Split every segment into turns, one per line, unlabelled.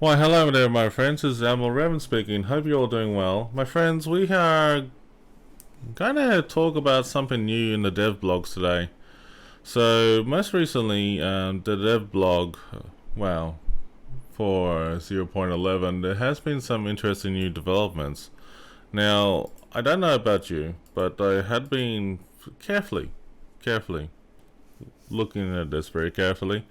Why, hello there, my friends. This is Admiral Revan speaking. Hope you're all doing well. My friends, we are going to talk about something new in the dev blogs today. So, most recently, the dev blog, for 0.11, there has been some interesting new developments. Now, I don't know about you, but I had been carefully looking at this very carefully.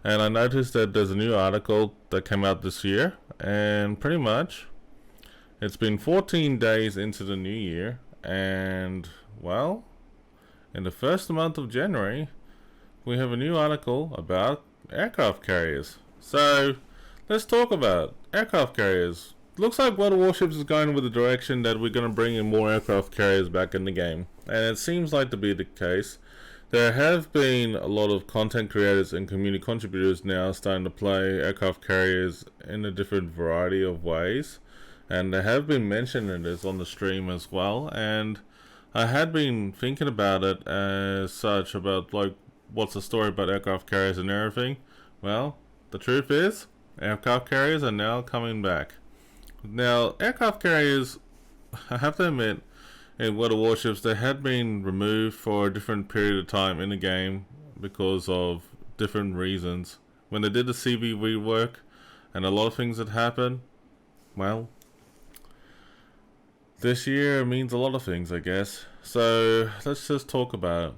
And I noticed that there's a new article that came out this year, and pretty much it's been 14 days into the new year, and well, in the first month of January, we have a new article about aircraft carriers. So let's talk about aircraft carriers. Looks like World of Warships is going with the direction that we're going to bring in more aircraft carriers back in the game, and it seems like to be the case. There have been a lot of content creators and community contributors now starting to play aircraft carriers in a different variety of ways, and they have been mentioning this on the stream as well. And I had been thinking about it as such, about like what's the story about aircraft carriers and everything. Well, the truth is, aircraft carriers are now coming back. Now, aircraft carriers, I have to admit, in World of Warships, they had been removed for a different period of time in the game because of different reasons. When they did the CV rework and a lot of things that happened, well, this year means a lot of things, I guess. So let's just talk about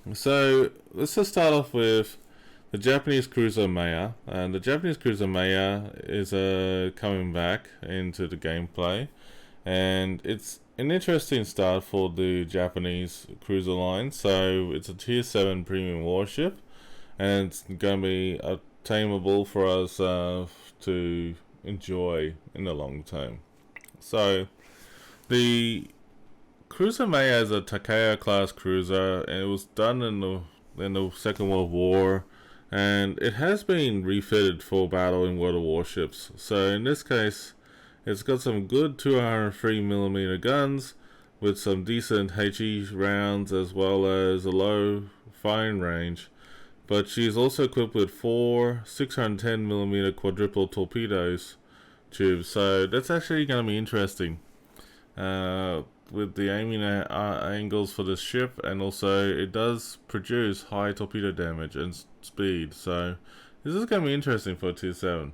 it. So let's just start off with the Japanese cruiser Maya. And the Japanese cruiser Maya is coming back into the gameplay. And it's an interesting start for the Japanese cruiser line. So it's a tier 7 premium warship, and it's going to be attainable for us to enjoy in the long term. So the cruiser Maya is a Takaya class cruiser, and it was done in the Second World War, and it has been refitted for battle in World of Warships. So in this case, it's got some good 203mm guns with some decent HE rounds as well as a low firing range. But she's also equipped with 4 610mm quadruple torpedoes tubes. So that's actually going to be interesting with the aiming angles for this ship, and also it does produce high torpedo damage and speed. So this is going to be interesting for Tier 7.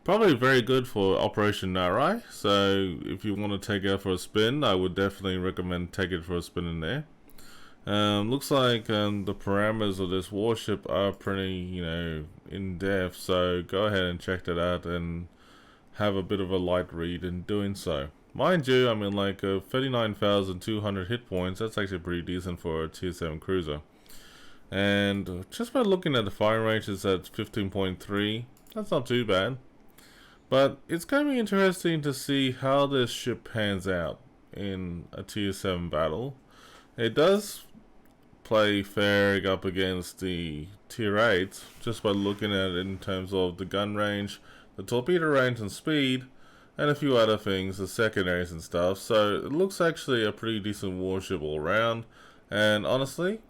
Probably very good for Operation Narai, so if you want to take it out for a spin, I would definitely recommend taking it for a spin in there. Looks like the parameters of this warship are pretty, in depth, so go ahead and check that out and have a bit of a light read in doing so. Mind you, I mean, like 39,200 hit points, that's actually pretty decent for a Tier 7 cruiser. And just by looking at the firing range, it's at 15.3, that's not too bad. But it's going to be interesting to see how this ship pans out in a Tier 7 battle. It does play fair up against the Tier 8s, just by looking at it in terms of the gun range, the torpedo range and speed, and a few other things, the secondaries and stuff. So it looks actually a pretty decent warship all around, and honestly,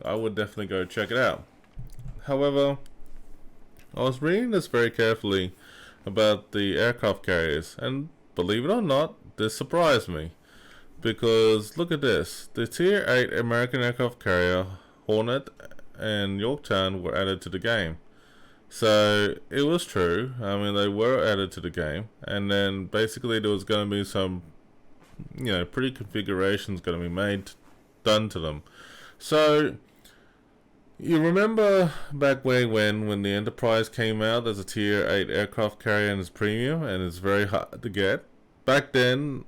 I would definitely go check it out. However, I was reading this very carefully about the aircraft carriers, and believe it or not, this surprised me, because look at this. The Tier 8 American aircraft carrier Hornet and Yorktown were added to the game. So it was true, I mean, they were added to the game, and then basically there was going to be some pretty configurations going to be done to them. So you remember back way when the Enterprise came out as a Tier 8 aircraft carrier and it's premium and it's very hard to get? Back then,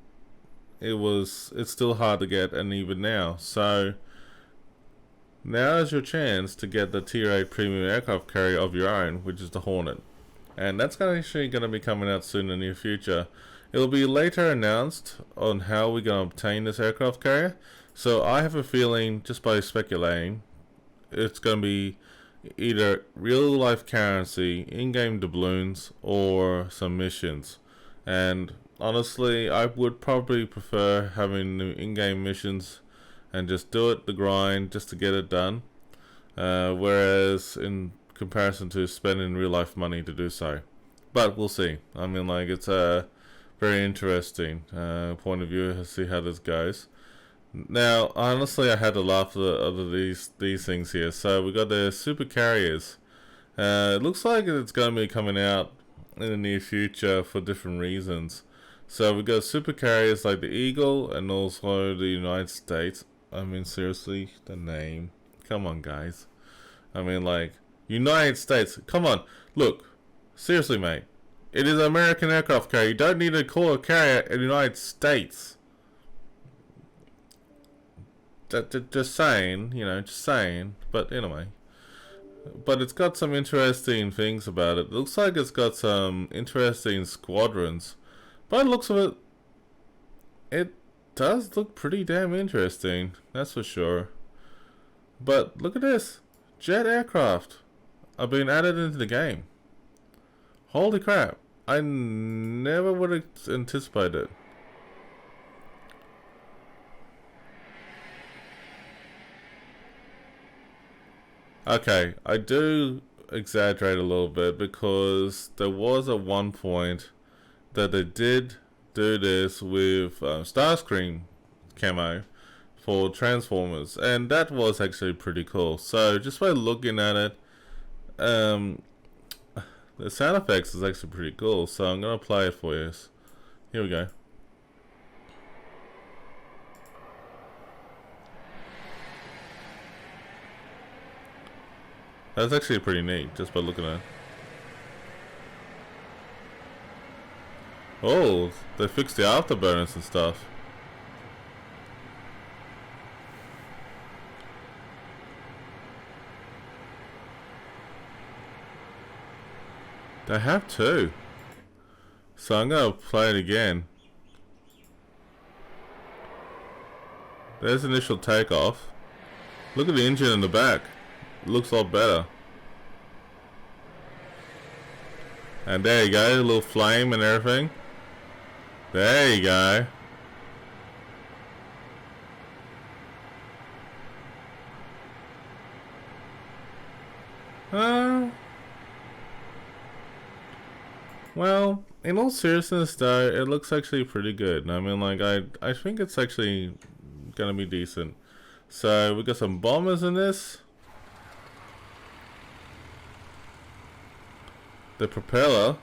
it's still hard to get, and even now. So now is your chance to get the Tier 8 premium aircraft carrier of your own, which is the Hornet. And that's actually going to be coming out soon in the near future. It'll be later announced on how we're going to obtain this aircraft carrier. So I have a feeling, just by speculating, it's going to be either real life currency, in-game doubloons, or some missions. And honestly, I would probably prefer having the in-game missions and just do it, the grind, just to get it done. Whereas in comparison to spending real life money to do so. But we'll see. I mean, like, it's a very interesting point of view to see how this goes. Now, honestly, I had to laugh at these things here. So we got the super carriers. It looks like it's going to be coming out in the near future for different reasons. So we got super carriers like the Eagle and also the United States. I mean, seriously, the name. Come on, guys. I mean, like, United States. Come on. Look. Seriously, mate. It is an American aircraft carrier. You don't need to call a carrier in the United States. Just saying, you know, just saying. But anyway. But it's got some interesting things about it. It looks like it's got some interesting squadrons. By the looks of it, it does look pretty damn interesting. That's for sure. But look at this. Jet aircraft are being added into the game. Holy crap. I never would have anticipated. Okay, I do exaggerate a little bit because there was at one point that they did do this with Starscream camo for Transformers, and that was actually pretty cool. So just by looking at it, the sound effects is actually pretty cool, so I'm going to play it for you. Here we go. That's actually pretty neat, just by looking at it. Oh, they fixed the afterburners and stuff. They have two. So I'm going to play it again. There's initial takeoff. Look at the engine in the back. It looks a lot better. And there you go, a little flame and everything. There you go. Well, in all seriousness though, it looks actually pretty good. I mean, like, I think it's actually gonna be decent. So, we got some bombers in this. The propeller.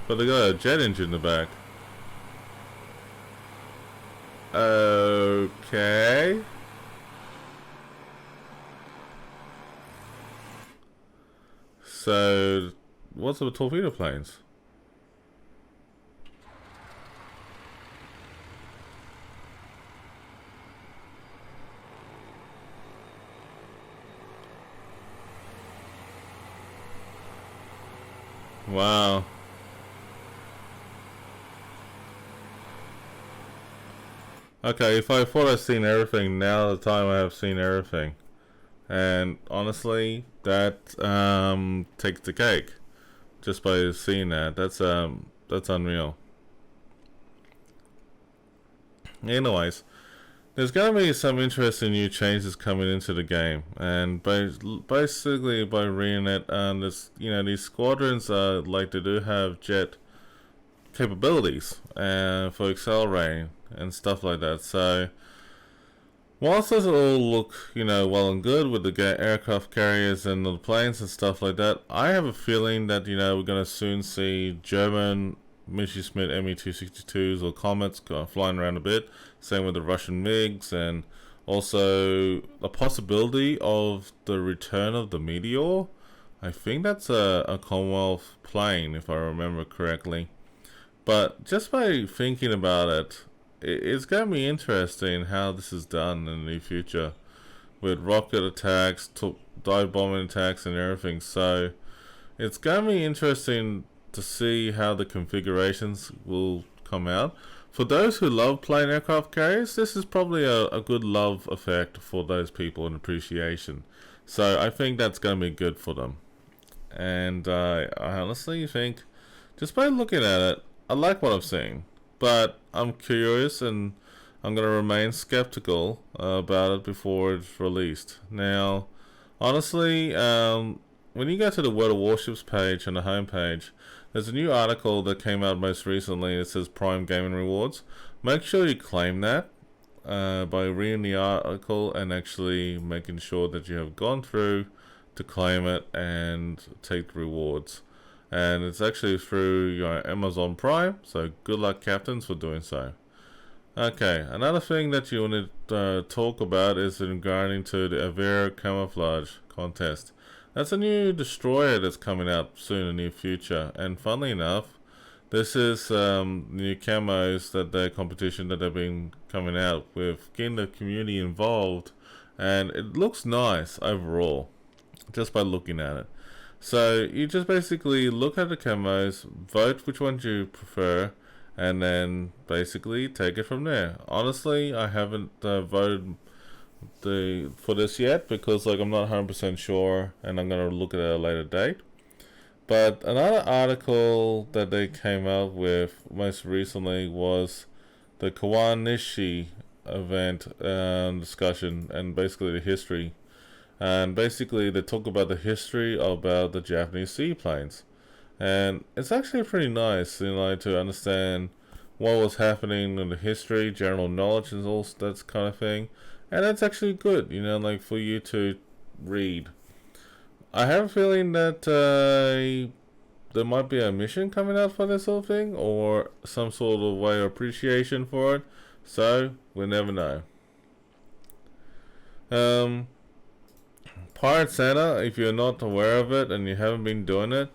But they got a jet engine in the back. Okay. So, what's the torpedo planes? Wow. Okay, if I thought I'd seen everything, now the time I have seen everything. And honestly, that takes the cake. Just by seeing that. That's unreal. Anyways, there's going to be some interesting new changes coming into the game, and basically by reading it, this, you know, these squadrons like they do have jet capabilities for accelerating and stuff like that. So whilst this all look, you know, well and good with the aircraft carriers and the planes and stuff like that, I have a feeling that, you know, we're going to soon see German Messerschmitt Me-262s or Comets flying around a bit. Same with the Russian MiGs, and also the possibility of the return of the Meteor. I think that's a Commonwealth plane, if I remember correctly. But just by thinking about it, it's going to be interesting how this is done in the future with rocket attacks, dive bombing attacks, and everything. So it's going to be interesting to see how the configurations will come out. For those who love playing aircraft carriers, this is probably a good love effect for those people and appreciation. So I think that's going to be good for them. And I honestly think, just by looking at it, I like what I'm seeing. But I'm curious, and I'm going to remain skeptical about it before it's released. Now, honestly, when you go to the World of Warships page on the home page, there's a new article that came out most recently. It says Prime Gaming Rewards. Make sure you claim that by reading the article and actually making sure that you have gone through to claim it and take the rewards. And it's actually through your Amazon Prime, so good luck, captains, for doing so. Okay, another thing that you want to talk about is regarding to the Aveire Camouflage contest. That's a new destroyer that's coming out soon in the near future, and funnily enough, this is new camos that the competition that they've been coming out with, getting the community involved, and it looks nice overall, just by looking at it. So you just basically look at the camos, vote which ones you prefer, and then basically take it from there. Honestly, I haven't voted for this yet because I'm not 100% sure, and I'm gonna look at it at a later date. But another article that they came out with most recently was the Kawanishi event discussion, and basically the history. And basically they talk about the history about the Japanese seaplanes. And it's actually pretty nice, to understand what was happening in the history, general knowledge, and all that kind of thing. And that's actually good, for you to read. I have a feeling that there might be a mission coming out for this whole thing, or some sort of way of appreciation for it. So we'll never know. Pirate Santa, if you're not aware of it and you haven't been doing it,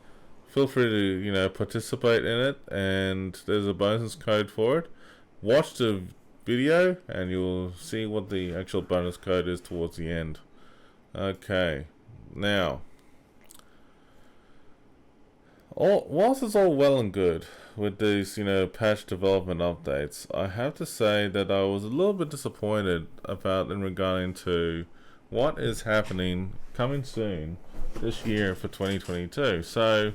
feel free to participate in it, and there's a bonus code for it. Watch the video and you'll see what the actual bonus code is towards the end. Okay, now, whilst it's all well and good with these patch development updates, I have to say that I was a little bit disappointed about in regarding to what is happening coming soon this year for 2022. So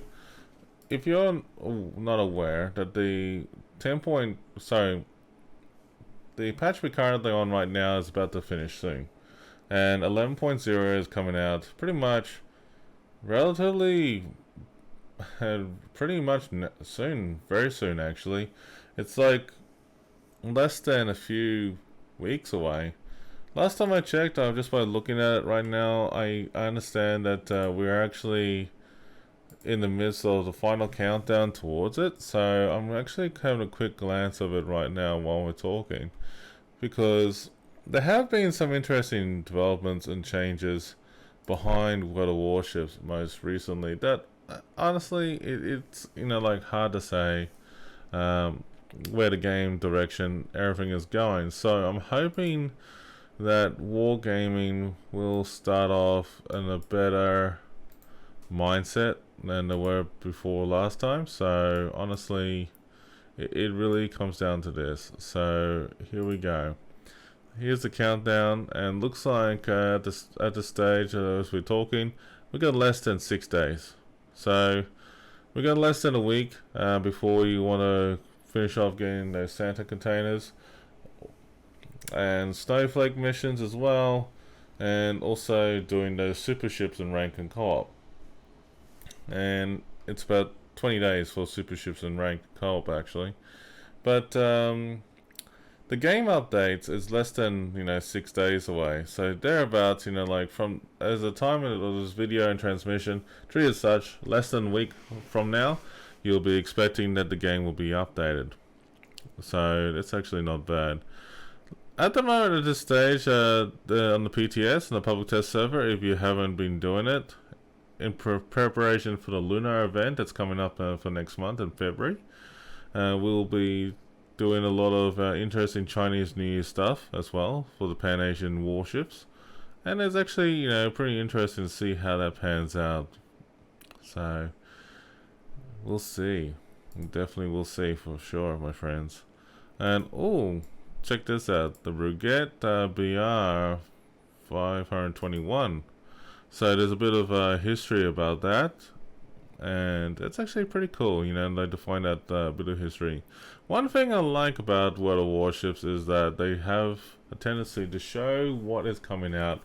if you're not aware that the the patch we're currently on right now is about to finish soon, and 11.0 is coming out pretty much soon, very soon actually. It's less than a few weeks away. Last time I checked, just by looking at it right now, I understand that we're actually in the midst of the final countdown towards it. So I'm actually having a quick glance of it right now while we're talking, because there have been some interesting developments and changes behind World of Warships most recently that honestly it's hard to say where the game direction everything is going. So I'm hoping that wargaming will start off in a better mindset than they were before last time. So honestly, it really comes down to this. So here we go. Here's the countdown, and looks like at the stage as we're talking, we got less than 6 days. So we got less than a week before you want to finish off getting those Santa containers and snowflake missions as well, and also doing those super ships in rank and co-op. And it's about 20 days for super ships in rank co-op actually. But the game updates is less than 6 days away, so thereabouts. From as the time of this video and transmission, treat as such, less than a week from now you'll be expecting that the game will be updated. So it's actually not bad. At the moment, at this stage, on the PTS, on the public test server, if you haven't been doing it, in preparation for the Lunar event that's coming up for next month in February, we'll be doing a lot of interesting Chinese New Year stuff as well for the Pan-Asian warships. And it's actually, pretty interesting to see how that pans out. So, we'll see. Definitely we'll see for sure, my friends. And, check this out, the Breguet BR521. So there's a bit of history about that. and it's actually pretty cool, you know, like to find out a bit of history. One thing I like about World of Warships is that they have a tendency to show what is coming out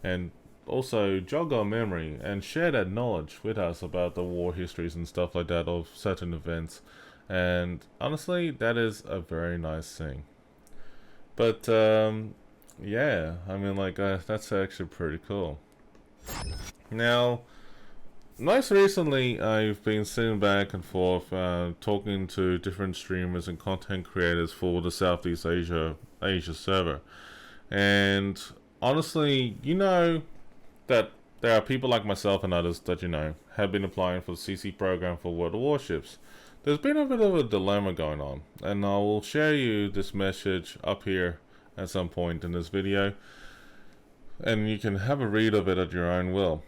and also jog our memory and share that knowledge with us about the war histories and stuff like that of certain events. And honestly, that is a very nice thing. But yeah, I mean, like that's actually pretty cool. Now, most recently, I've been sitting back and forth, talking to different streamers and content creators for the Southeast Asia server, and honestly, you know that there are people like myself and others that you know have been applying for the CC program for World of Warships. There's been a bit of a dilemma going on, and I will share you this message up here at some point in this video, and you can have a read of it at your own will.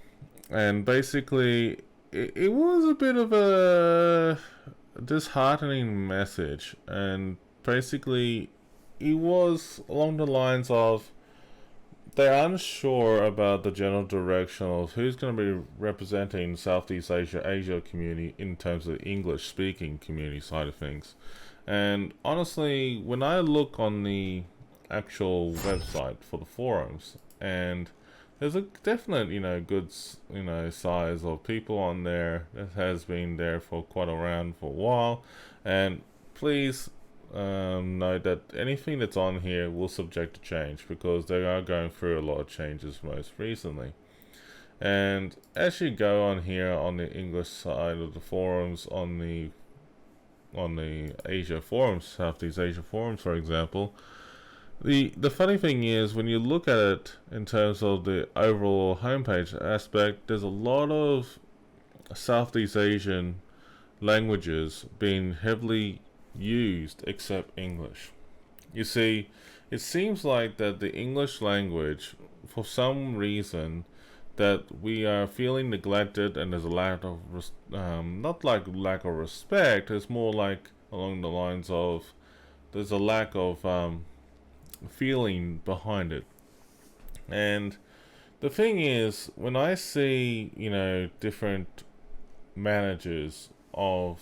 And basically, it was a bit of a disheartening message, and basically, it was along the lines of they're unsure about the general direction of who's going to be representing Southeast Asia community in terms of the English speaking community side of things. And honestly, when I look on the actual website for the forums, and there's a definite, you know, good, you know, size of people on there that has been there for quite around for a while. And please note that anything that's on here will subject to change because they are going through a lot of changes most recently. And as you go on here on the English side of the forums, on the Asia forums, Southeast Asia forums, for example. The funny thing is, when you look at it in terms of the overall homepage aspect, there's a lot of Southeast Asian languages being heavily used except English. You see, it seems like that the English language, for some reason, that we are feeling neglected, and there's a lack of, not like lack of respect, it's more like along the lines of there's a lack of feeling behind it. And the thing is, when I see, you know, different managers of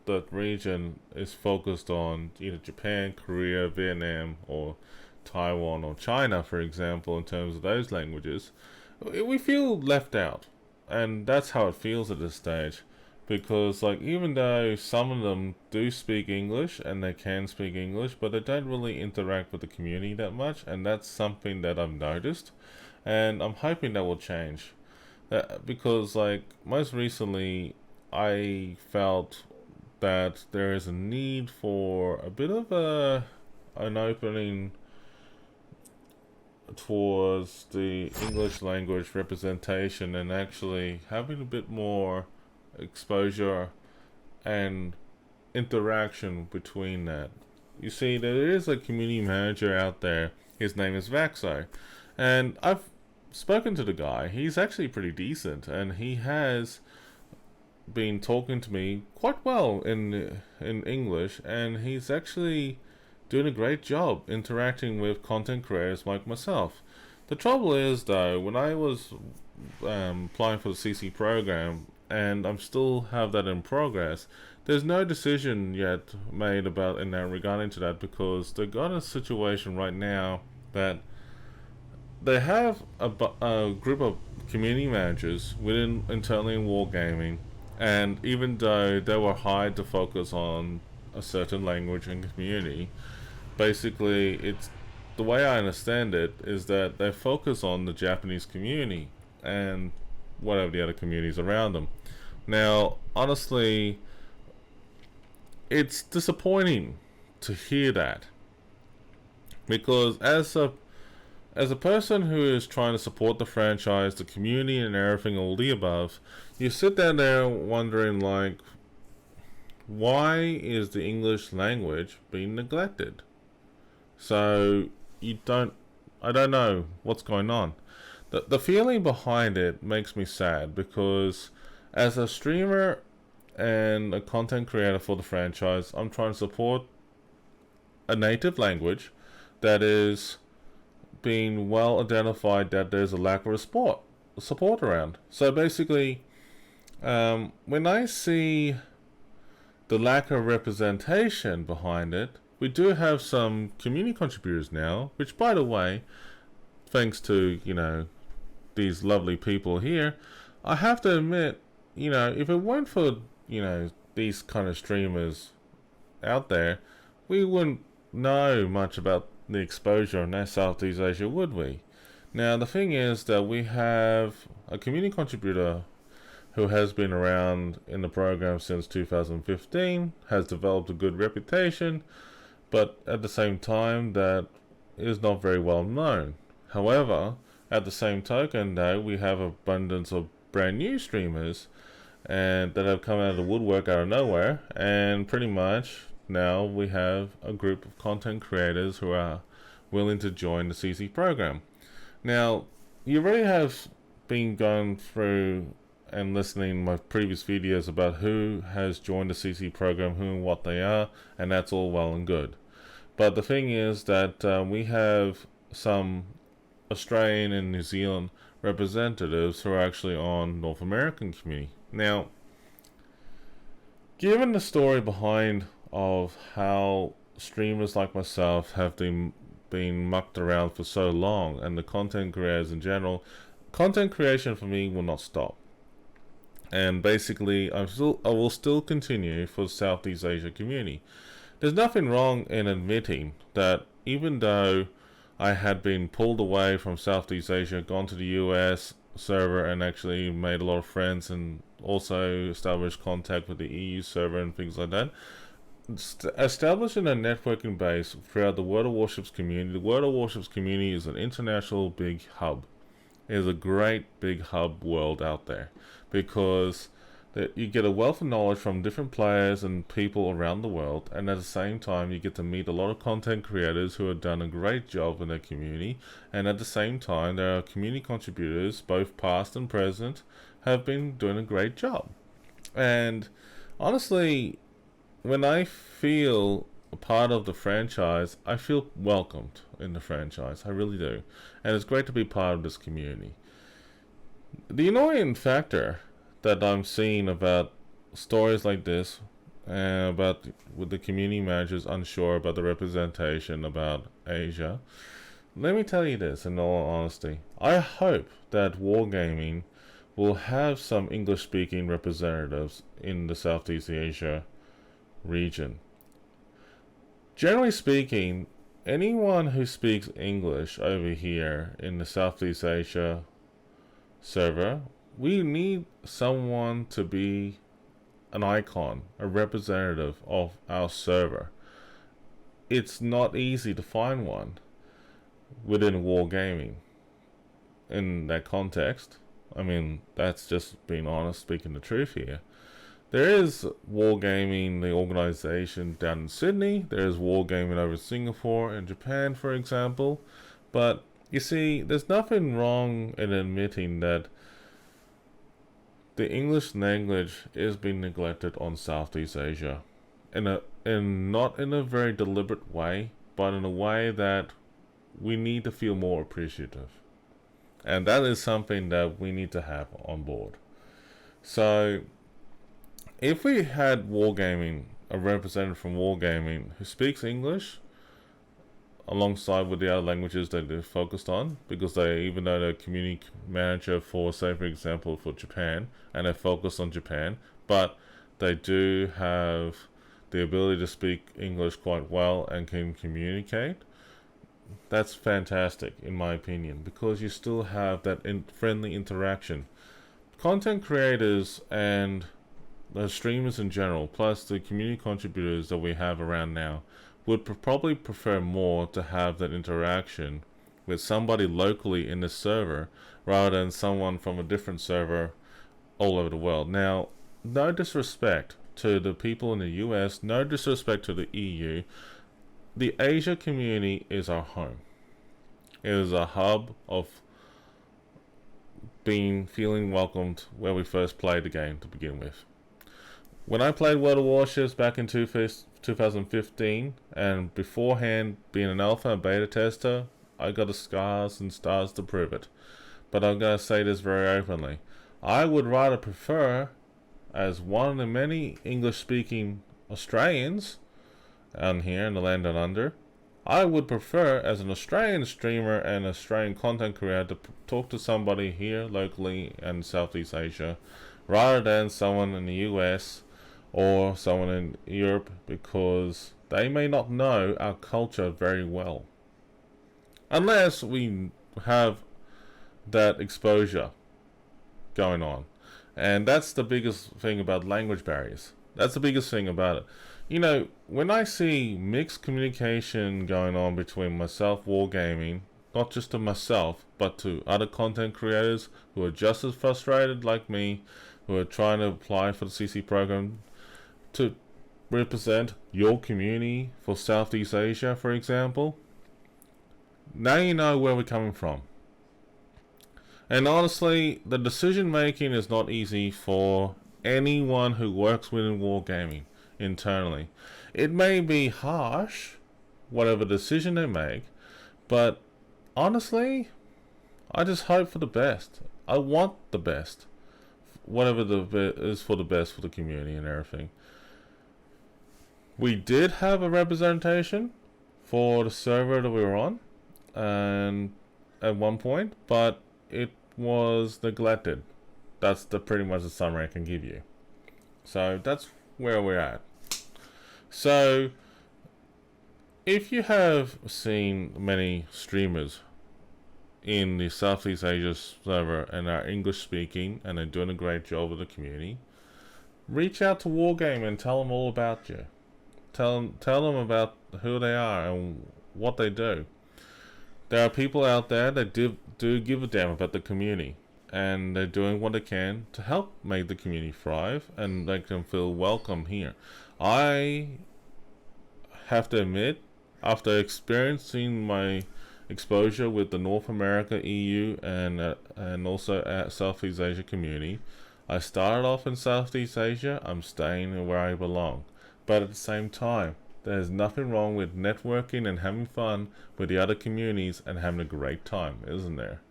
that region is focused on either Japan, Korea, Vietnam, or Taiwan or China, for example, in terms of those languages, we feel left out. And that's how it feels at this stage. Because, like, even though some of them do speak English and they can speak English, but they don't really interact with the community that much, and that's something that I've noticed, and I'm hoping that will change. Because, like, most recently, I felt that there is a need for a bit of an opening towards the English language representation and actually having a bit more exposure and interaction between that. You see, there is a community manager out there. His name is Vaxo, and I've spoken to the guy. He's actually pretty decent, and he has been talking to me quite well in English, and he's actually doing a great job interacting with content creators like myself. The trouble is, though, when I was applying for the CC program, and I'm still have that in progress, there's no decision yet made about in that regarding to that, because they've got a situation right now that they have a group of community managers within internally in Wargaming, and even though they were hired to focus on a certain language and community, basically it's the way I understand it is that they focus on the Japanese community and whatever the other communities around them. Now, honestly, it's disappointing to hear that, because as a person who is trying to support the franchise, the community, and everything, all the above, you sit down there wondering, like, why is the English language being neglected? So I don't know what's going on. The feeling behind it makes me sad, because as a streamer and a content creator for the franchise, I'm trying to support a native language that is being well identified that there's a lack of support around. So basically, When I see the lack of representation behind it, we do have some community contributors now, which, by the way, thanks to, these lovely people here, I have to admit, if it weren't for, these kind of streamers out there, we wouldn't know much about the exposure in Southeast Asia, would we? Now, the thing is that we have a community contributor who has been around in the program since 2015, has developed a good reputation, but at the same time that is not very well known. However, at the same token though, we have abundance of brand new streamers and that have come out of the woodwork out of nowhere, and pretty much now we have a group of content creators who are willing to join the CC program. Now, you already have been going through and listening to my previous videos about who has joined the CC program, who and what they are, and that's all well and good. But the thing is that we have some Australian and New Zealand representatives who are actually on North American community. Now, given the story behind of how streamers like myself have been mucked around for so long, and the content creators in general, content creation for me will not stop. And basically, I will still continue for the Southeast Asia community. There's nothing wrong in admitting that even though I had been pulled away from Southeast Asia, gone to the US server and actually made a lot of friends and also established contact with the EU server and things like that, establishing a networking base throughout the World of Warships community. The World of Warships community is an international big hub. It is a great big hub world out there, because you get a wealth of knowledge from different players and people around the world, and at the same time you get to meet a lot of content creators who have done a great job in their community, and at the same time there are community contributors, both past and present, have been doing a great job. And honestly, when I feel a part of the franchise, I feel welcomed in the franchise. I really do. And it's great to be part of this community. The annoying factor that I'm seeing about stories like this, about with the community managers unsure about the representation about Asia, let me tell you this in all honesty. I hope that Wargaming will have some English-speaking representatives in the Southeast Asia region. Generally speaking, anyone who speaks English over here in the Southeast Asia server, we need someone to be an icon, a representative of our server. It's not easy to find one within Wargaming in that context. I mean, that's just being honest, speaking the truth here. There is Wargaming, the organization down in Sydney. There is Wargaming over in Singapore and Japan, for example. But you see, there's nothing wrong in admitting that the English language is being neglected on Southeast Asia, not in a very deliberate way, but in a way that we need to feel more appreciative. And that is something that we need to have on board. So, if we had Wargaming, a representative from Wargaming who speaks English, alongside with the other languages that they're focused on, because even though they're community manager for, say for example, for Japan, and they're focused on Japan, but they do have the ability to speak English quite well and can communicate, that's fantastic in my opinion, because you still have that friendly interaction. Content creators and the streamers in general, plus the community contributors that we have around now, would probably prefer more to have that interaction with somebody locally in the server rather than someone from a different server all over the world. Now, no disrespect to the people in the US, no disrespect to the EU, the Asia community is our home. It is a hub of feeling welcomed where we first played the game to begin with. When I played World of Warships back in 2015, and beforehand being an alpha and beta tester, I got the scars and stars to prove it. But I'm going to say this very openly. I would rather prefer as one of the many English-speaking Australians on here in the land down under, I would prefer, as an Australian streamer and Australian content creator, to talk to somebody here locally in Southeast Asia, rather than someone in the US or someone in Europe, because they may not know our culture very well. Unless we have that exposure going on. And that's the biggest thing about language barriers. That's the biggest thing about it. You know, when I see mixed communication going on between myself wargaming, not just to myself, but to other content creators who are just as frustrated like me, who are trying to apply for the CC program to represent your community for Southeast Asia, for example, now you know where we're coming from. And honestly, the decision making is not easy for anyone who works within wargaming internally. It may be harsh, whatever decision they make, but honestly, I just hope for the best. I want the best, whatever is for the best for the community and everything. We did have a representation for the server that we were on, and at one point, but it was neglected. That's pretty much the summary I can give you. So that's where we're at. So if you have seen many streamers in the Southeast Asia server and are English speaking and are doing a great job with the community, reach out to Wargame and tell them all about you. Tell them about who they are and what they do. There are people out there that do give a damn about the community, and they're doing what they can to help make the community thrive and make them feel welcome here. I have to admit, after experiencing my exposure with the North America, EU, and also Southeast Asia community, I started off in Southeast Asia. I'm staying where I belong. But at the same time, there's nothing wrong with networking and having fun with the other communities and having a great time, isn't there?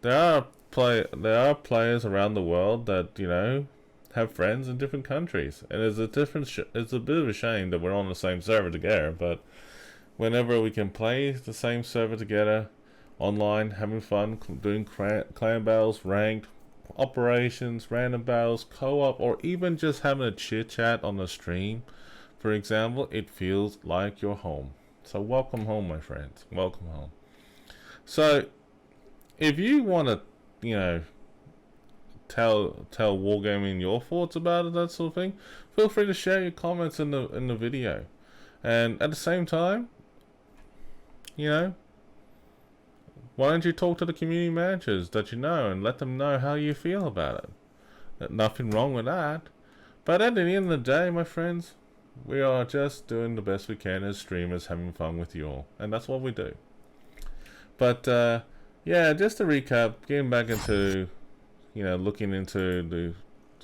There are players around the world that, you know, have friends in different countries, and it's a bit of a shame that we're on the same server together. But whenever we can play the same server together, online, having fun, doing clan battles, ranked operations, random battles, co-op, or even just having a chit chat on the stream, for example, it feels like you're home. So welcome home, my friends. Welcome home. So if you want to, you know, tell Wargaming your thoughts about it, that sort of thing, feel free to share your comments in the video. And at the same time, you know, why don't you talk to the community managers that you know and let them know how you feel about it. Nothing wrong with that. But at the end of the day, my friends, we are just doing the best we can as streamers, having fun with you all. And that's what we do. But, yeah, just to recap, getting back into, you know, looking into the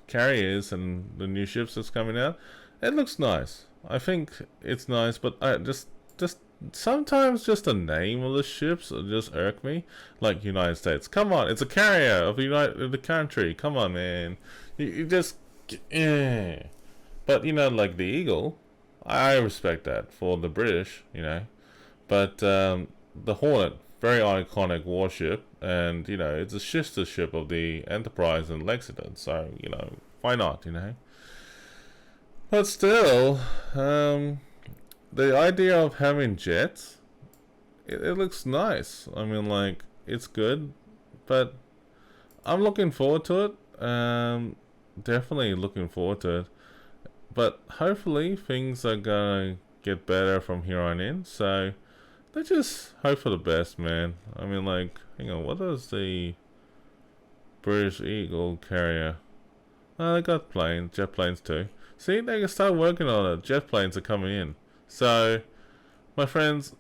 carriers and the new ships that's coming out, it looks nice. I think it's nice, but I just sometimes just the name of the ships just irk me. Like United States. Come on, it's a carrier of the country. Come on, man. You just... But, you know, like the Eagle, I respect that for the British, you know. But the Hornet, very iconic warship, and, you know, it's a sister ship of the Enterprise and Lexington. So, you know, why not, you know? But still, the idea of having jets, it looks nice. I mean, like, it's good, but I'm looking forward to it. Definitely looking forward to it. But hopefully things are gonna get better from here on in. So let's just hope for the best, man. I mean, like, hang on, what is the British Eagle carrier? Oh, they got planes, jet planes too. See, they can start working on it. Jet planes are coming in. So, my friends,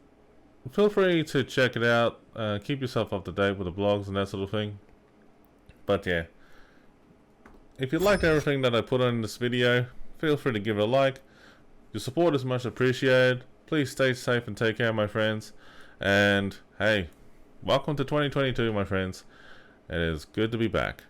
feel free to check it out. Keep yourself up to date with the blogs and that sort of thing. But yeah, if you liked everything that I put on in this video, feel free to give it a like. Your support is much appreciated. Please stay safe and take care, my friends. And hey, welcome to 2022, my friends. It is good to be back.